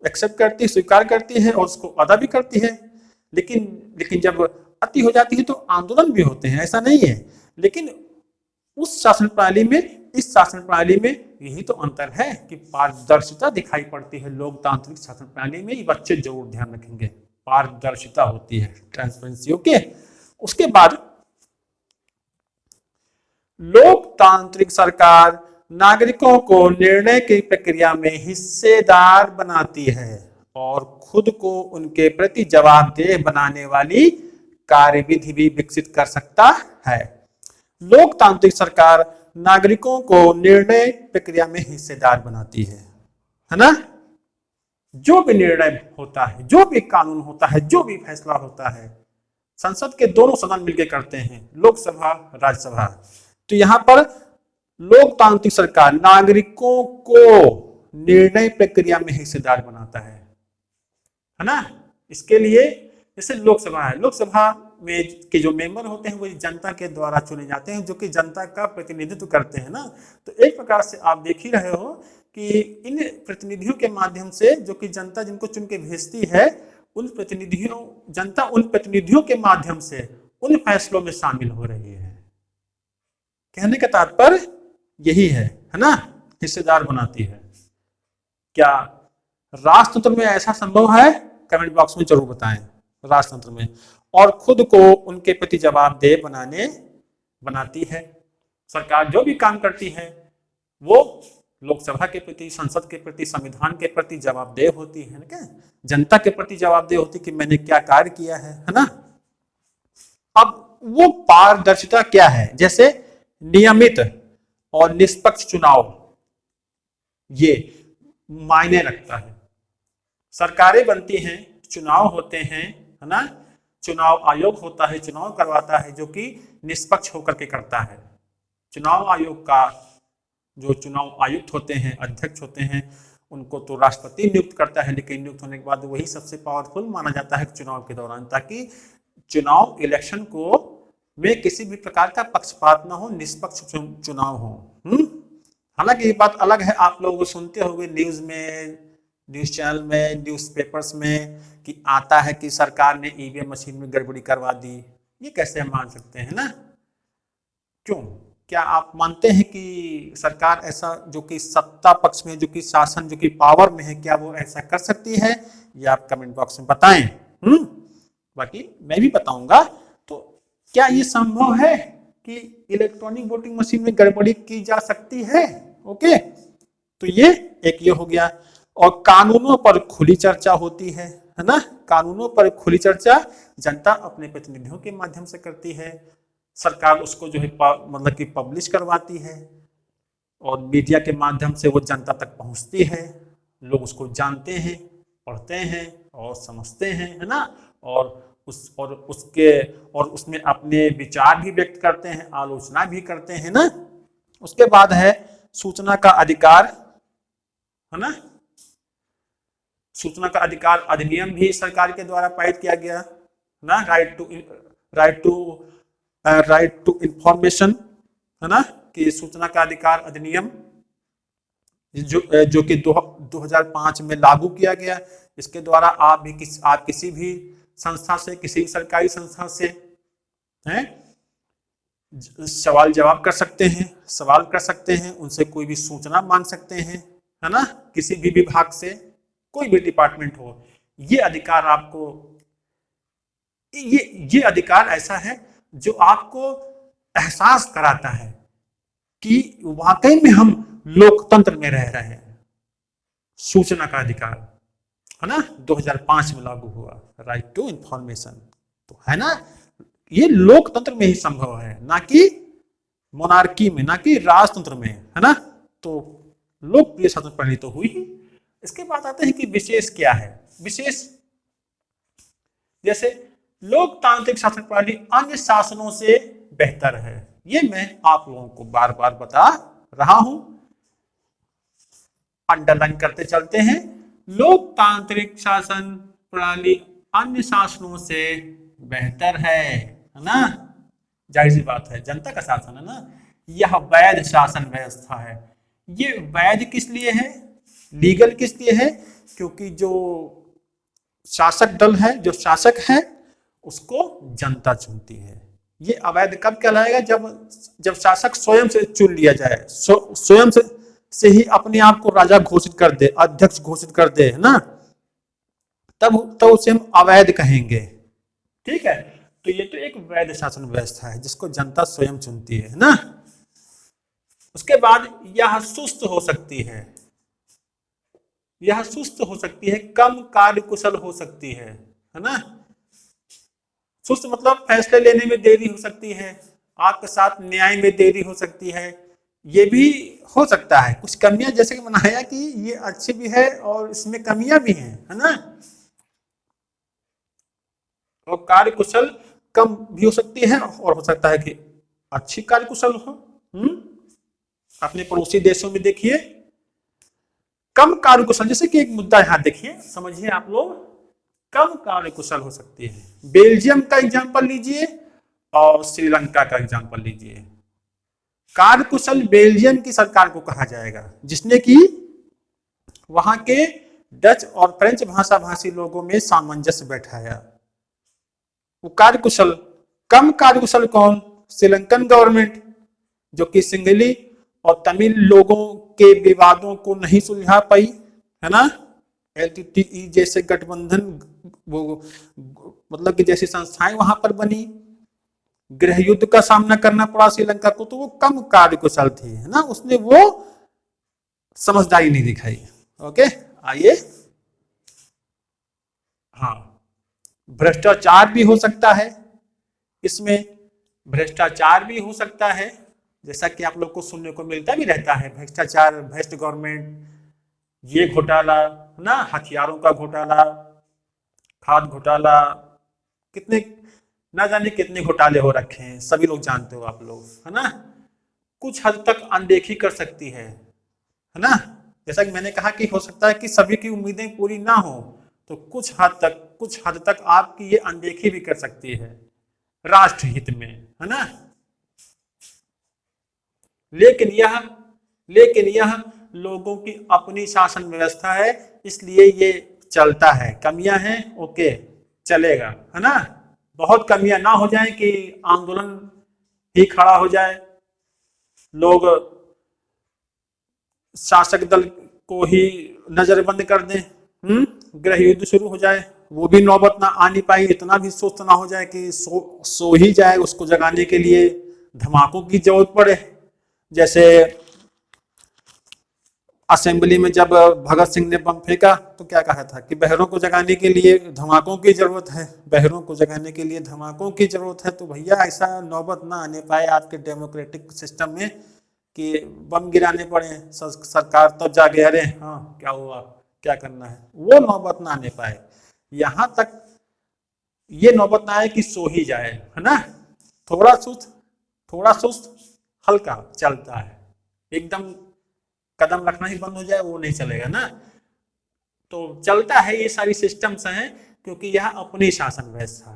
एक्सेप्ट करती, स्वीकार करती है और उसको अदा भी करती है। लेकिन जब अति हो जाती है तो आंदोलन भी होते हैं, ऐसा नहीं है। लेकिन उस शासन प्रणाली में, इस शासन प्रणाली में यही तो अंतर है कि पारदर्शिता दिखाई पड़ती है। लोकतांत्रिक शासन प्रणाली में ये बच्चे जरूर ध्यान रखेंगे, पारदर्शिता होती है, ट्रांसपेरेंसी। ओके। उसके बाद लोकतांत्रिक सरकार नागरिकों को निर्णय की प्रक्रिया में हिस्सेदार बनाती है और खुद को उनके प्रति जवाबदेह बनाने वाली कार्यविधि भी विकसित कर सकता है। लोकतांत्रिक सरकार नागरिकों को निर्णय प्रक्रिया में हिस्सेदार बनाती है ना। जो भी निर्णय होता है, जो भी कानून होता है, जो भी फैसला होता है, संसद के दोनों सदन मिलकर करते हैं, लोकसभा, राज्यसभा। तो यहां पर लोकतांत्रिक सरकार नागरिकों को निर्णय प्रक्रिया में हिस्सेदार बनाता है ना। इसके लिए जैसे लोकसभा है, लोकसभा में के जो मेंबर होते हैं वो जनता के द्वारा चुने जाते हैं, जो कि जनता का प्रतिनिधित्व करते हैं ना। तो एक प्रकार से आप देख ही रहे हो कि इन प्रतिनिधियों के माध्यम से, जो कि जनता जिनको चुन के भेजती है, जनता उन प्रतिनिधियों के माध्यम से उन फैसलों में शामिल हो रही है। कहने का तात्पर्य यही है ना, हिस्सेदार बनाती है। क्या राजतंत्र में ऐसा संभव है? कमेंट बॉक्स में जरूर बताएं। राजतंत्र में, और खुद को उनके प्रति जवाबदेह बनाती है। सरकार जो भी काम करती है वो लोकसभा के प्रति, संसद के प्रति, संविधान के प्रति जवाबदेह होती है क्या? जनता के प्रति जवाबदेह होती कि मैंने क्या कार्य किया है ना। अब वो पारदर्शिता क्या है? जैसे नियमित और निष्पक्ष चुनाव, ये मायने रखता है। सरकारें बनती हैं, चुनाव होते हैं, है ना, चुनाव आयोग होता है, चुनाव करवाता है, जो कि निष्पक्ष होकर के करता है। चुनाव आयोग का जो चुनाव आयुक्त होते हैं, अध्यक्ष होते हैं, उनको तो राष्ट्रपति नियुक्त करता है, लेकिन नियुक्त होने के बाद वही सबसे पावरफुल माना जाता है चुनाव के दौरान, ताकि चुनाव इलेक्शन को में किसी भी प्रकार का पक्षपात ना हो, निष्पक्ष चुनाव हो। हालांकि ये बात अलग है, आप लोग सुनते होंगे न्यूज में, न्यूज चैनल में, न्यूज पेपर्स में कि आता है कि सरकार ने ईवीएम मशीन में गड़बड़ी करवा दी। ये कैसे हम मान सकते हैं ना? क्यों? क्या आप मानते हैं कि सरकार ऐसा, जो कि सत्ता पक्ष में, जो कि शासन, जो कि पावर में है, क्या वो ऐसा कर सकती है? ये आप कमेंट बॉक्स में बताएं। बाकी मैं भी बताऊंगा। तो क्या ये संभव है कि इलेक्ट्रॉनिक वोटिंग मशीन में गड़बड़ी की जा सकती है? ओके, तो ये हो गया। और कानूनों पर खुली चर्चा होती है ना। कानूनों पर खुली चर्चा जनता अपने प्रतिनिधियों के माध्यम से करती है। सरकार उसको जो है मतलब कि पब्लिश करवाती है, और मीडिया के माध्यम से वो जनता तक पहुंचती है। लोग उसको जानते हैं, पढ़ते हैं और समझते हैं, है ना। और उसमें अपने विचार भी व्यक्त करते हैं, आलोचना भी करते हैं ना। उसके बाद है सूचना का अधिकार, है ना। सूचना का अधिकार अधिनियम भी सरकार के द्वारा पारित किया गया ना। राइट टू इंफॉर्मेशन, है ना, कि सूचना का अधिकार अधिनियम जो कि 2005 में लागू किया गया। इसके द्वारा आप किसी भी संस्था से, किसी सरकारी संस्था से सवाल जवाब कर सकते हैं, उनसे कोई भी सूचना मांग सकते हैं, है ना। किसी भी विभाग से, कोई भी डिपार्टमेंट हो, ये अधिकार आपको, ये अधिकार ऐसा है जो आपको एहसास कराता है कि वाकई में हम लोकतंत्र में रह रहे हैं। सूचना का अधिकार, है ना, 2005 में लागू हुआ, राइट टू इंफॉर्मेशन, तो है ना, ये लोकतंत्र में ही संभव है, ना कि मोनार्की में, ना कि राजतंत्र में, है ना। तो लोकप्रिय शासन प्रणाली तो हुई ही। इसके बाद आते हैं कि विशेष क्या है। विशेष जैसे लोकतांत्रिक शासन प्रणाली अन्य शासनों से बेहतर है। ये मैं आप लोगों को बार बार बता रहा हूं, अंडरलाइन करते चलते हैं। लोकतांत्रिक शासन प्रणाली अन्य शासनों से बेहतर है ना। जाहिर सी बात है, जनता का शासन है ना। यह वैध शासन व्यवस्था है। ये वैध किस लिए है, लीगल किस लिए है? क्योंकि जो शासक दल है, जो शासक है, उसको जनता चुनती है। ये अवैध कब कहलाएगा? जब शासक स्वयं से चुन लिया जाए, स्वयं से ही अपने आप को राजा घोषित कर दे, अध्यक्ष घोषित कर दे, है ना, तब उसे हम अवैध कहेंगे। ठीक है, तो ये तो एक वैध शासन व्यवस्था है जिसको जनता स्वयं चुनती है ना। उसके बाद यह सुस्त हो सकती है, कम कार्यकुशल हो सकती है ना। सुस्त मतलब फैसले लेने में देरी हो सकती है, आपके साथ न्याय में देरी हो सकती है। ये भी हो सकता है कुछ कमियां, जैसे कि बनाया कि ये अच्छी भी है और इसमें कमियां भी हैं, है ना। और कार्यकुशल कम भी हो सकती है, और हो सकता है कि अच्छी कार्यकुशल हो। अपने पड़ोसी देशों में देखिए, कम कार्यकुशल, जैसे कि एक मुद्दा यहां देखिए, समझिए आप लोग, कम कार्यकुशल हो सकती है। बेल्जियम का एग्जांपल लीजिए और श्रीलंका का एग्जांपल लीजिए। कार्यकुशल बेल्जियम की सरकार को कहा जाएगा, जिसने कि वहां के डच और फ्रेंच भाषा भाषी लोगों में सामंजस्य बैठाया। वो कार्यकुशल। कम कार्यकुशल कौन? श्रीलंकन गवर्नमेंट, जो कि सिंगली और तमिल लोगों के विवादों को नहीं सुलझा पाई, है ना। LTTE जैसे गठबंधन, वो मतलब कि जैसी संस्थाएं वहां पर बनी, गृह युद्ध का सामना करना पड़ा श्रीलंका को, तो वो कम कार्यकुशल थी, है ना। उसने वो समझदारी नहीं दिखाई। ओके, आइए। हाँ, भ्रष्टाचार भी हो सकता है, इसमें भ्रष्टाचार भी हो सकता है, जैसा कि आप लोग को सुनने को मिलता भी रहता है, भ्रष्टाचार, भ्रष्ट गवर्नमेंट, ये घोटाला ना, हथियारों का घोटाला, खाद घोटाला, कितने ना जाने कितने घोटाले हो रखे हैं, सभी लोग जानते हो आप लोग, है ना। कुछ हद तक अनदेखी कर सकती है ना। जैसा कि मैंने कहा कि हो सकता है कि सभी की उम्मीदें पूरी ना हो, तो कुछ हद तक आपकी ये अनदेखी भी कर सकती है राष्ट्रहित में, है ना। लेकिन यह लोगों की अपनी शासन व्यवस्था है, इसलिए ये चलता है। कमियां हैं, ओके, चलेगा, है ना। बहुत कमियां ना हो जाए कि आंदोलन ही खड़ा हो जाए, लोग शासक दल को ही नजरबंद कर दें, गृह युद्ध शुरू हो जाए, वो भी नौबत ना आनी पाई, इतना भी सोच ना हो जाए कि सो ही जाए, उसको जगाने के लिए धमाकों की जरूरत पड़े। जैसे असेंबली में जब भगत सिंह ने बम फेंका तो क्या कहा था कि बहरों को जगाने के लिए धमाकों की जरूरत है, बहरों को जगाने के लिए धमाकों की जरूरत है। तो भैया ऐसा नौबत ना आने पाए आपके डेमोक्रेटिक सिस्टम में कि बम गिराने पड़े, सरकार तब जागे, अरे हाँ क्या हुआ, क्या करना है, वो नौबत ना आने पाए। यहां तक ये नौबत ना आए कि सो ही जाए, है ना। थोड़ा सुस्त हल्का चलता है, एकदम कदम रखना ही बंद हो जाए वो नहीं चलेगा ना। तो चलता है, ये सारी सिस्टम्स हैं, क्योंकि यह अपनी शासन व्यवस्था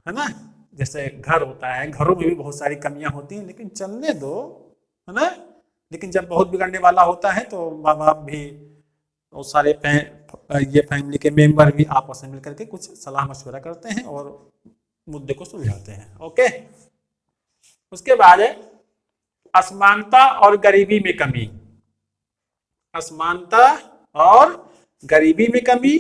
है ना। जैसे घर होता है, घरों में भी बहुत सारी कमियां होती हैं, लेकिन चलने दो, है ना। लेकिन जब बहुत बिगड़ने वाला होता है तो माँ बाप भी और सारे ये फैमिली के मेंबर भी आपस में मिलकर के कुछ सलाह मशवरा करते हैं और मुद्दे को सुलझाते हैं। ओके, उसके बाद है असमानता और गरीबी में कमी। असमानता और गरीबी में कमी,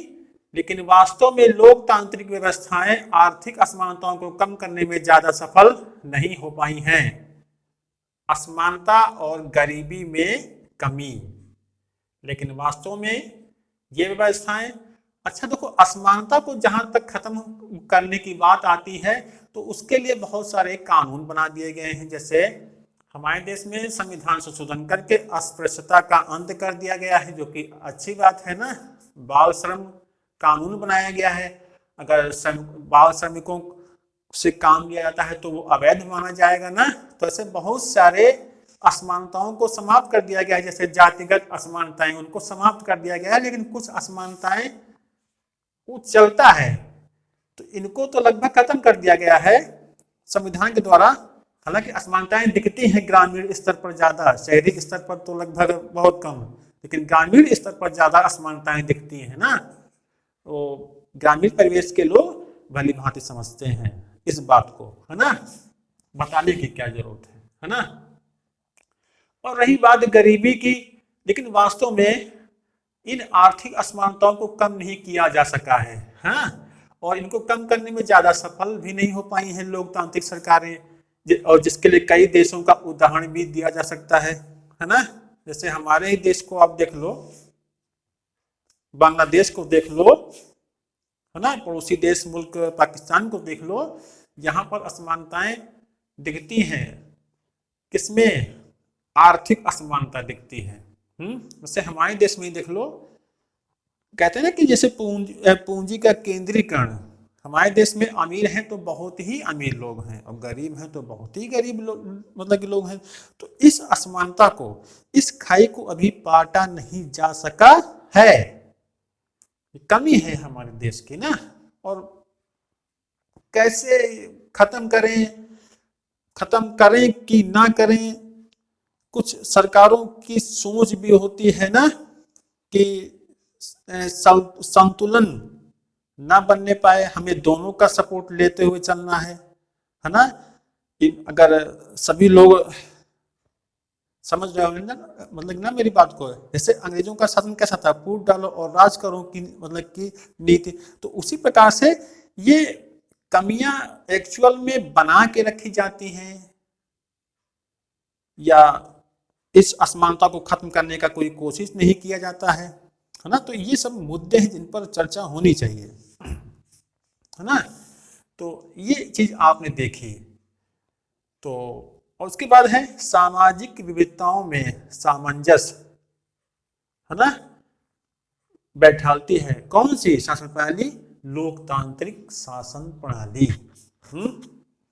लेकिन वास्तव में लोकतांत्रिक व्यवस्थाएं आर्थिक असमानताओं को कम करने में ज्यादा सफल नहीं हो पाई हैं। असमानता और गरीबी में कमी, लेकिन वास्तव में ये व्यवस्थाएं, अच्छा देखो, असमानता को जहां तक खत्म करने की बात आती है तो उसके लिए बहुत सारे कानून बना दिए गए हैं। जैसे हमारे देश में संविधान संशोधन करके अस्पृश्यता का अंत कर दिया गया है, जो कि अच्छी बात है ना। बाल श्रम कानून बनाया गया है, अगर बाल श्रमिकों से काम लिया जाता है तो वो अवैध माना जाएगा ना। तो ऐसे बहुत सारे असमानताओं को समाप्त कर दिया गया है, जैसे जातिगत असमानताएं, उनको समाप्त कर दिया गया है। लेकिन कुछ असमानताएं वो चलता है, तो इनको तो लगभग खत्म कर दिया गया है संविधान के द्वारा। हालांकि असमानताएं दिखती हैं ग्रामीण स्तर पर ज्यादा, शहरी स्तर पर तो लगभग बहुत कम, लेकिन ग्रामीण स्तर पर ज्यादा असमानताएं दिखती हैं ना। तो ग्रामीण परिवेश के लोग भली भांति समझते हैं इस बात को, है ना, बताने की क्या जरूरत है ना। और रही बात गरीबी की, लेकिन वास्तव में इन आर्थिक असमानताओं को कम नहीं किया जा सका है, हाँ, और इनको कम करने में ज्यादा सफल भी नहीं हो पाई हैं लोकतांत्रिक सरकारें, और जिसके लिए कई देशों का उदाहरण भी दिया जा सकता है ना। जैसे हमारे ही देश को आप देख लो, बांग्लादेश को देख लो, है ना, पड़ोसी देश मुल्क पाकिस्तान को देख लो, यहाँ पर असमानताएं दिखती हैं। किसमें? आर्थिक असमानता दिखती है। जैसे हमारे देश में ही देख लो, कहते हैं ना कि जैसे पूंजी का केंद्रीकरण, हमारे देश में अमीर हैं तो बहुत ही अमीर लोग हैं और गरीब हैं तो बहुत ही गरीब लोग, मतलब कि लोग हैं। तो इस असमानता को, इस खाई को अभी पाटा नहीं जा सका है, कमी है हमारे देश की ना। और कैसे खत्म करें कि ना करें। कुछ सरकारों की सोच भी होती है ना कि संतुलन ना बनने पाए, हमें दोनों का सपोर्ट लेते हुए चलना है ना। अगर सभी लोग समझ रहे होंगे ना, मतलब ना मेरी बात को, जैसे अंग्रेजों का शासन कैसा था, फूट डालो और राज करो की मतलब की नीति, तो उसी प्रकार से ये कमियां एक्चुअल में बना के रखी जाती हैं या इस असमानता को खत्म करने का कोई कोशिश नहीं किया जाता है ना। तो ये सब मुद्दे हैं जिन पर चर्चा होनी चाहिए, है ना। तो ये चीज आपने देखी। तो और उसके बाद है सामाजिक विविधताओं में सामंजस्य, है ना, बैठालती है कौन सी शासन प्रणाली, लोकतांत्रिक शासन प्रणाली।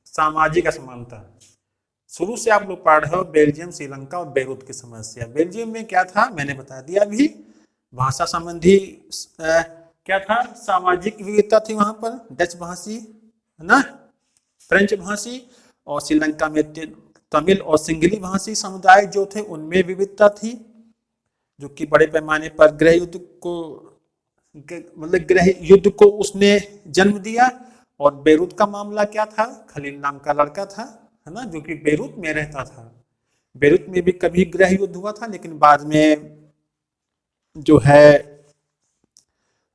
सामाजिक असमानता शुरू से आप लोग पढ़ रहे हो, बेल्जियम, श्रीलंका और बेरूत की समस्या। बेल्जियम में क्या था मैंने बता दिया अभी, भाषा संबंधी क्या था, सामाजिक विविधता थी वहां पर, डच भाषी, है ना, फ्रेंच भाषी, और श्रीलंका में तमिल और सिंगली भाषी समुदाय जो थे उनमें विविधता थी, जो कि बड़े पैमाने पर गृह युद्ध को मतलब गृह युद्ध को उसने जन्म दिया। और बेरूत का मामला क्या था, खलील नाम का लड़का था, है ना, जो कि बेरूत में रहता था। बेरूत में भी कभी गृह युद्ध हुआ था, लेकिन बाद में जो है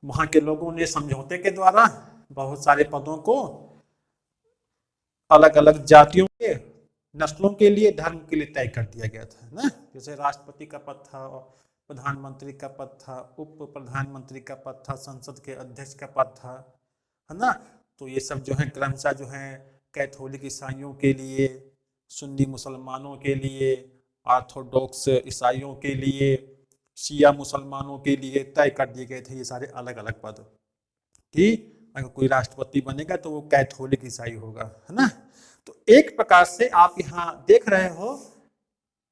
वहां के लोगों ने समझौते के द्वारा बहुत सारे पदों को अलग अलग जातियों के, नस्लों के लिए, धर्म के लिए तय कर दिया गया था ना। जैसे राष्ट्रपति का पद था, प्रधानमंत्री का पद था, उप प्रधानमंत्री का पद था, संसद के अध्यक्ष का पद था, है ना। तो ये सब जो है क्रमशः जो है कैथोलिक ईसाइयों के लिए, सुन्नी मुसलमानों के लिए, ऑर्थोडॉक्स ईसाइयों के लिए, शिया मुसलमानों के लिए तय कर दिए गए थे ये सारे अलग अलग पद, कि अगर कोई राष्ट्रपति बनेगा तो वो कैथोलिक ईसाई होगा, है ना। तो एक प्रकार से आप यहाँ देख रहे हो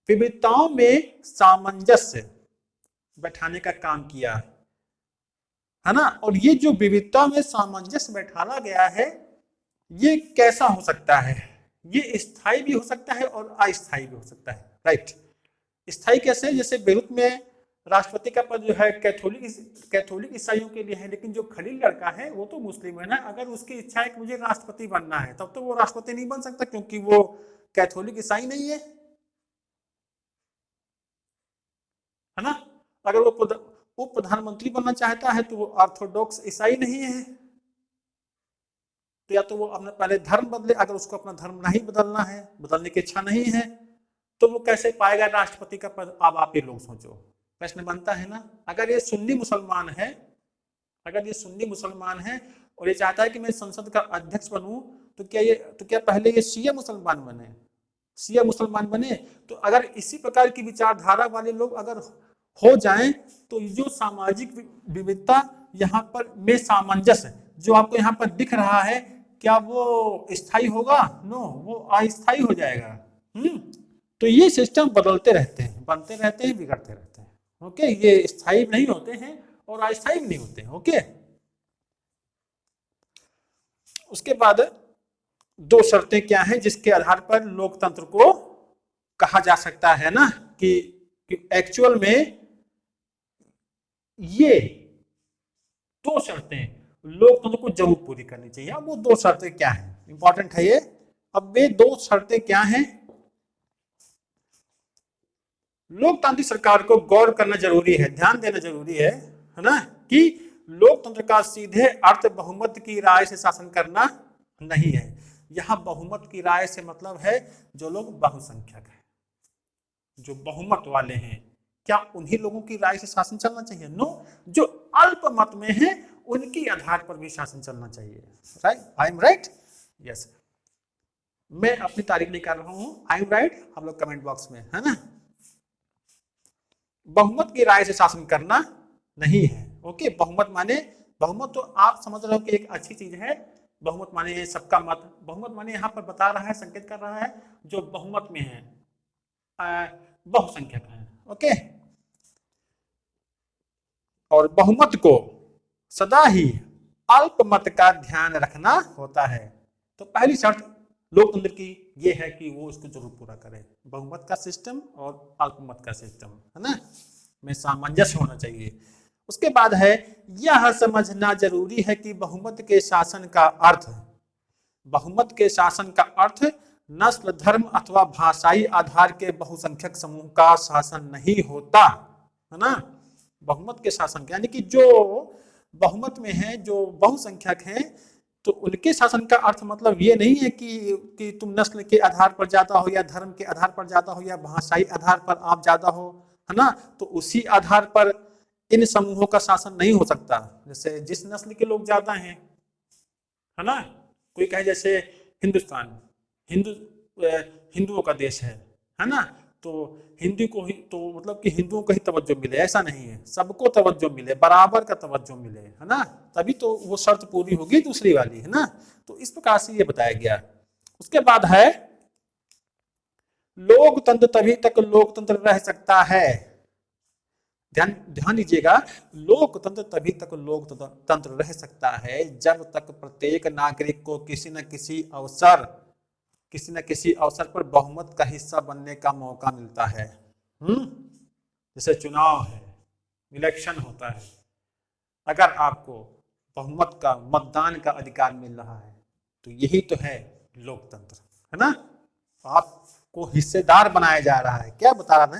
विविधताओं में सामंजस्य बैठाने का काम किया, है ना। और ये जो विविधता में सामंजस्य बैठाना गया है, ये कैसा हो सकता है, ये स्थायी भी हो सकता है और अस्थायी भी हो सकता है, राइट। स्थायी कैसे, जैसे बेरूत में राष्ट्रपति का पद जो है कैथोलिक ईसाइयों के लिए है, लेकिन जो खलील लड़का है वो तो मुस्लिम है ना। अगर उसकी इच्छा है कि मुझे राष्ट्रपति बनना है, तब तो वो राष्ट्रपति नहीं बन सकता, क्योंकि वो कैथोलिक ईसाई नहीं है ना। अगर वो उप प्रधानमंत्री बनना चाहता है तो वो ऑर्थोडॉक्स ईसाई नहीं है, तो या तो वो अपना पहले धर्म बदले, अगर उसको अपना धर्म नहीं बदलना है, बदलने की इच्छा नहीं है, तो वो कैसे पाएगा राष्ट्रपति का पद। अब आप ये लोग सोचो, प्रश्न बनता है ना। अगर ये सुन्नी मुसलमान है, अगर ये सुन्नी मुसलमान है और ये चाहता है कि मैं संसद का अध्यक्ष बनूं, तो क्या पहले ये शिया मुसलमान बने, शिया मुसलमान बने। तो अगर इसी प्रकार की विचारधारा वाले लोग अगर हो जाएं, तो जो सामाजिक विविधता यहाँ पर में सामंजस्य जो आपको यहाँ पर दिख रहा है, क्या वो स्थायी होगा? नो, वो अस्थायी हो जाएगा। तो ये सिस्टम बदलते रहते हैं, बनते रहते हैं, बिगड़ते रहते हैं। ओके, ये स्थायी नहीं होते हैं और अस्थायी भी नहीं होते हैं। ओके, उसके बाद दो शर्तें क्या हैं जिसके आधार पर लोकतंत्र को कहा जा सकता है ना कि एक्चुअल में ये दो शर्तें लोकतंत्र को जरूर पूरी करनी चाहिए। अब वो दो शर्तें क्या हैं, इंपॉर्टेंट है ये। अब वे दो शर्तें क्या हैं, लोकतांत्रिक सरकार को गौर करना जरूरी है, ध्यान देना जरूरी है ना, कि लोकतंत्र का सीधे अर्थ बहुमत की राय से शासन करना नहीं है। यहां बहुमत की राय से मतलब है जो लोग बहुसंख्यक हैं, जो बहुमत वाले हैं, क्या उन्हीं लोगों की राय से शासन चलना चाहिए? नो, जो अल्पमत में है उनके आधार पर भी शासन चलना चाहिए। Right, I am right? Yes, मैं अपनी तारीफ नहीं कर रहा हूं, आई एम राइट, आप लोग कमेंट बॉक्स में, है ना। बहुमत की राय से शासन करना नहीं है। ओके, बहुमत माने, बहुमत तो आप समझ रहे हो कि एक अच्छी चीज है। बहुमत माने सबका मत, बहुमत माने यहाँ पर बता रहा है, संकेत कर रहा है जो बहुमत में है, बहुसंख्यक है। ओके, और बहुमत को सदा ही अल्पमत का ध्यान रखना होता है। तो पहली शर्त लोकतंत्र की ये है कि वो इसको जरूर पूरा करे, बहुमत का सिस्टम और अल्पमत का सिस्टम, है ना, में सामंजस्य होना चाहिए। उसके बाद है यह समझना जरूरी है कि बहुमत के शासन का अर्थ, बहुमत के शासन का अर्थ नस्ल, धर्म अथवा भाषाई आधार के बहुसंख्यक समूह का शासन नहीं होता, है ना। बहुमत के शासन यानी कि जो बहुमत में है, जो बहुसंख्यक हैं, तो उनके शासन का अर्थ मतलब ये नहीं है कि तुम नस्ल के आधार पर ज्यादा हो या धर्म के आधार पर ज्यादा हो या भाषाई आधार पर आप ज्यादा हो, है ना, तो उसी आधार पर इन समूहों का शासन नहीं हो सकता। जैसे जिस नस्ल के लोग ज्यादा हैं, है ना, कोई कहे जैसे हिंदुस्तान हिंदुओं का देश है ना, तो हिंदू को ही तो मतलब कि हिंदुओं को ही तवज्जो मिले, ऐसा नहीं है, सबको तवज्जो मिले, बराबर का तवज्जो मिले, है ना, तभी तो वो शर्त पूरी होगी दूसरी वाली, है ना। तो इस प्रकार से ये बताया गया। उसके बाद है लोकतंत्र तभी तक लोकतंत्र रह सकता है, ध्यान दीजिएगा, लोकतंत्र तभी तक लोकतंत्र रह सकता है जब तक प्रत्येक नागरिक को किसी न किसी अवसर पर बहुमत का हिस्सा बनने का मौका मिलता है। जैसे चुनाव है, इलेक्शन होता है, अगर आपको बहुमत का, मतदान का अधिकार मिल रहा है तो यही तो है लोकतंत्र, है ना। आपको हिस्सेदार बनाया जा रहा है, क्या बता रहा था,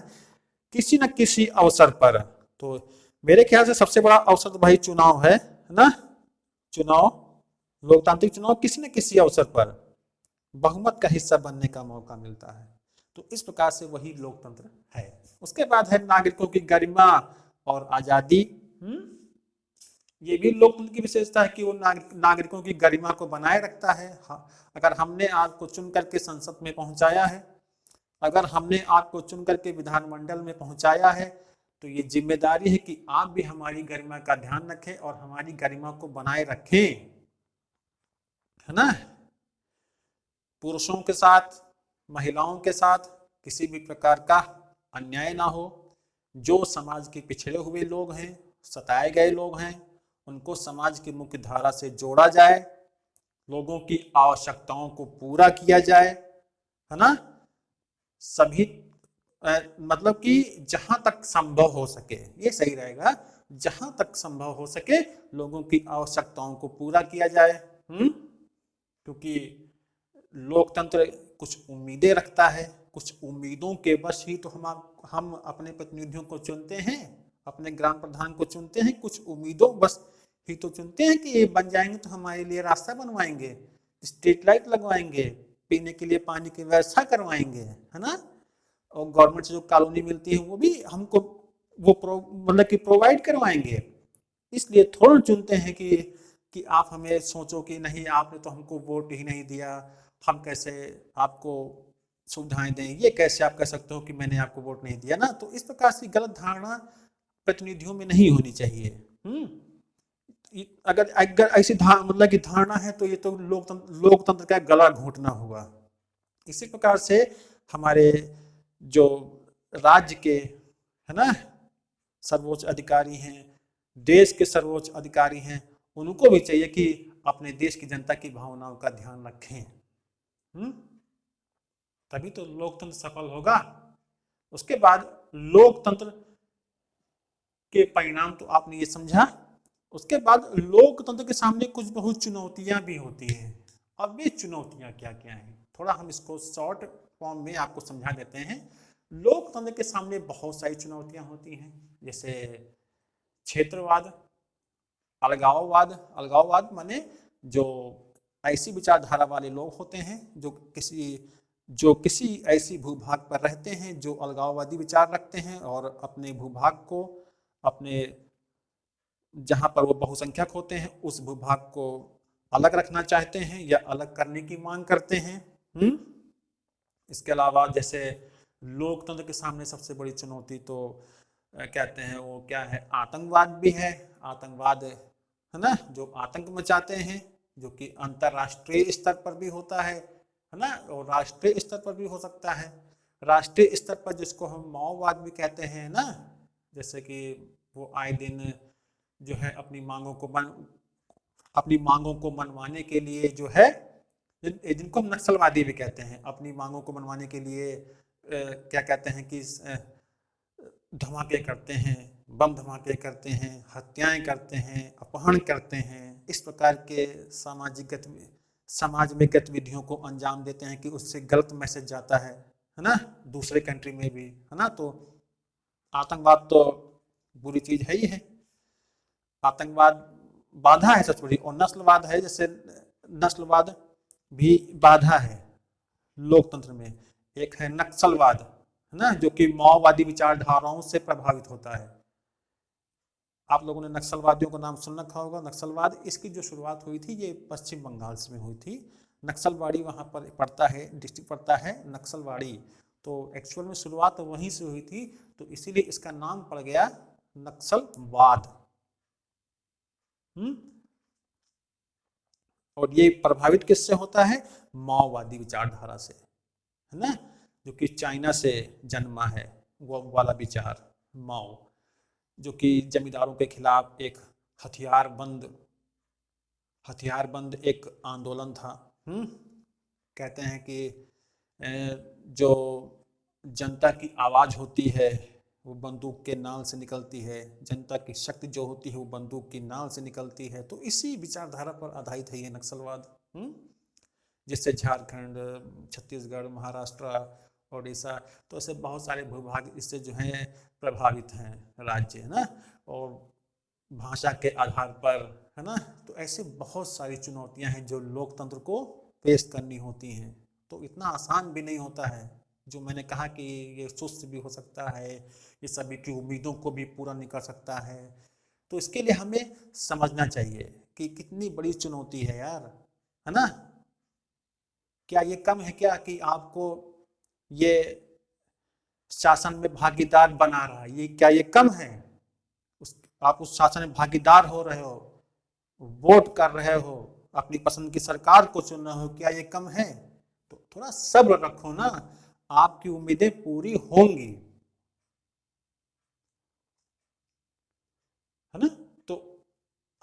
किसी न किसी अवसर पर। तो मेरे ख्याल से सबसे बड़ा अवसर तो भाई चुनाव है ना, चुनाव, लोकतांत्रिक चुनाव, किसी न किसी अवसर पर बहुमत का हिस्सा बनने का मौका मिलता है। तो इस प्रकार से वही लोकतंत्र है। उसके बाद है नागरिकों की गरिमा और आजादी। ये भी लोकतंत्र की विशेषता है कि वो नागरिकों की गरिमा को बनाए रखता है। अगर हमने आपको चुन करके संसद में पहुंचाया है, अगर हमने आपको चुन करके विधानमंडल में पहुंचाया है, तो ये जिम्मेदारी है कि आप भी हमारी गरिमा का ध्यान रखें और हमारी गरिमा को बनाए रखें, है ना। पुरुषों के साथ, महिलाओं के साथ किसी भी प्रकार का अन्याय ना हो। जो समाज के पिछड़े हुए लोग हैं, सताए गए लोग हैं, उनको समाज की मुख्य धारा से जोड़ा जाए, लोगों की आवश्यकताओं को पूरा किया जाए, है ना। सभी मतलब कि जहां तक संभव हो सके, ये सही रहेगा, जहां तक संभव हो सके लोगों की आवश्यकताओं को पूरा किया जाए। क्योंकि लोकतंत्र कुछ उम्मीदें रखता है, कुछ उम्मीदों के वश ही तो हम अपने प्रतिनिधियों को चुनते हैं, अपने ग्राम प्रधान को चुनते हैं, कुछ उम्मीदों बस ही तो चुनते हैं कि ये बन जाएंगे तो हमारे लिए रास्ता बनवाएंगे, स्ट्रीट लाइट लगवाएंगे, पीने के लिए पानी की व्यवस्था करवाएंगे, है ना, और गवर्नमेंट से जो कॉलोनी मिलती है वो भी हमको वो मतलब कि प्रोवाइड करवाएंगे। इसलिए थोड़ा चुनते हैं कि आप हमें सोचो कि नहीं, आपने तो हमको वोट ही नहीं दिया, हम कैसे आपको सुविधाएं दें, ये कैसे आप कह सकते हो कि मैंने आपको वोट नहीं दिया ना। तो इस प्रकार से गलत धारणा प्रतिनिधियों में नहीं होनी चाहिए। अगर ऐसी मतलब की धारणा है तो ये तो लोकतंत्र का गला घोटना होगा। इसी प्रकार से हमारे जो राज्य के, है ना, सर्वोच्च अधिकारी हैं, देश के सर्वोच्च अधिकारी हैं, उनको भी चाहिए कि अपने देश की जनता की भावनाओं का ध्यान रखें। तभी तो लोकतंत्र सफल होगा। उसके बाद लोकतंत्र के परिणाम तो आपने ये समझा। उसके बाद लोकतंत्र के सामने कुछ बहुत चुनौतियां भी होती हैं। अब ये चुनौतियां क्या क्या हैं, थोड़ा हम इसको शॉर्ट फॉर्म में आपको समझा देते हैं। लोकतंत्र के सामने बहुत सारी चुनौतियां होती हैं, जैसे क्षेत्रवाद, अलगाववाद माने जो ऐसी विचारधारा वाले लोग होते हैं जो किसी ऐसी भूभाग पर रहते हैं जो अलगाववादी विचार रखते हैं और अपने भूभाग को, अपने जहां पर वो बहुसंख्यक होते हैं उस भूभाग को अलग रखना चाहते हैं या अलग करने की मांग करते हैं। इसके अलावा जैसे लोकतंत्र के सामने सबसे बड़ी चुनौती तो कहते हैं वो क्या है, आतंकवाद भी है। आतंकवाद, है ना, जो आतंक मचाते हैं, जो कि अंतरराष्ट्रीय स्तर पर भी होता है ना, और राष्ट्रीय स्तर पर भी हो सकता है। राष्ट्रीय स्तर पर जिसको हम माओवाद भी कहते हैं ना, जैसे कि वो आए दिन जो है अपनी मांगों को अपनी मांगों को मनवाने के लिए जो है, जिनको हम नक्सलवादी भी कहते हैं, अपनी मांगों को मनवाने के लिए क्या कहते हैं कि धमाके करते हैं, बम धमाके करते हैं, हत्याएं करते हैं, अपहरण करते हैं, इस प्रकार के समाज में गतिविधियों को अंजाम देते हैं कि उससे गलत मैसेज जाता है ना, दूसरे कंट्री में भी, है ना। तो आतंकवाद तो बुरी चीज है ही है, आतंकवाद बाधा है सब थोड़ी, और नस्लवाद है, जैसे नस्लवाद भी बाधा है लोकतंत्र में। एक है नक्सलवाद, है ना, जो कि माओवादी विचारधाराओं से प्रभावित होता है। आप लोगों ने नक्सलवादियों का नाम सुन रखा होगा। नक्सलवाद, इसकी जो शुरुआत हुई थी ये पश्चिम बंगाल में हुई थी। नक्सलवाड़ी वहाँ पर पड़ता है, डिस्ट्रिक्ट पड़ता है नक्सलवाड़ी, तो एक्चुअल में शुरुआत वहीं से हुई थी, तो इसीलिए इसका नाम पड़ गया नक्सलवाद। और ये प्रभावित किससे होता है? माओवादी विचारधारा से, है ना, जो कि चाइना से जन्मा है वो वाला विचार माओ, जो कि जमींदारों के खिलाफ एक हथियारबंद एक आंदोलन था। कहते हैं कि जो जनता की आवाज होती है वो बंदूक के नाल से निकलती है, जनता की शक्ति जो होती है वो बंदूक की नाल से निकलती है। तो इसी विचारधारा पर आधारित है ये नक्सलवाद, जिससे झारखंड, छत्तीसगढ़, महाराष्ट्र, ओडिशा, तो ऐसे बहुत सारे भूभाग इससे जो हैं प्रभावित हैं राज्य, है ना। और भाषा के आधार पर, है ना, तो ऐसे बहुत सारी चुनौतियां हैं जो लोकतंत्र को पेश करनी होती हैं। तो इतना आसान भी नहीं होता है, जो मैंने कहा कि ये सुस्त भी हो सकता है, ये सभी की उम्मीदों को भी पूरा नहीं कर सकता है। तो इसके लिए हमें समझना चाहिए कि कितनी बड़ी चुनौती है यार, है ना। क्या ये कम है क्या कि आपको ये शासन में भागीदार बना रहा है? ये क्या ये कम है? आप उस शासन में भागीदार हो रहे हो, वोट कर रहे हो, अपनी पसंद की सरकार को चुन रहे हो, क्या ये कम है? तो थोड़ा सब्र रखो ना, आपकी उम्मीदें पूरी होंगी, है ना। तो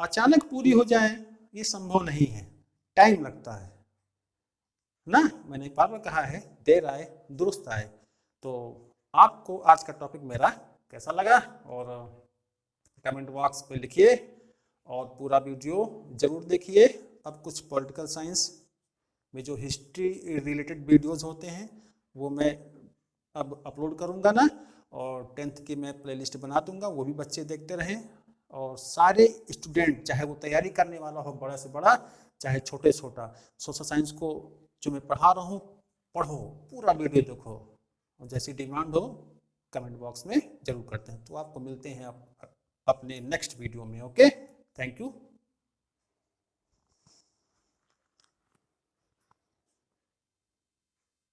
अचानक पूरी हो जाए ये संभव नहीं है, टाइम लगता है ना। मैंने बार बार कहा है, देर आए दुरुस्त आए। तो आपको आज का टॉपिक मेरा कैसा लगा, और कमेंट बॉक्स पे लिखिए, और पूरा वीडियो जरूर देखिए। अब कुछ पॉलिटिकल साइंस में जो हिस्ट्री रिलेटेड वीडियोस होते हैं वो मैं अब अपलोड करूंगा ना, और 10th की मैं प्लेलिस्ट बना दूंगा, वो भी बच्चे देखते रहें। और सारे स्टूडेंट, चाहे वो तैयारी करने वाला हो बड़ा से बड़ा, चाहे छोटे छोटा, सोशल साइंस को जो मैं पढ़ा रहा हूँ पढ़ो, पूरा वीडियो देखो, और जैसी डिमांड हो कमेंट बॉक्स में जरूर करते हैं। तो आपको मिलते हैं अपने नेक्स्ट वीडियो में। Okay, thank you.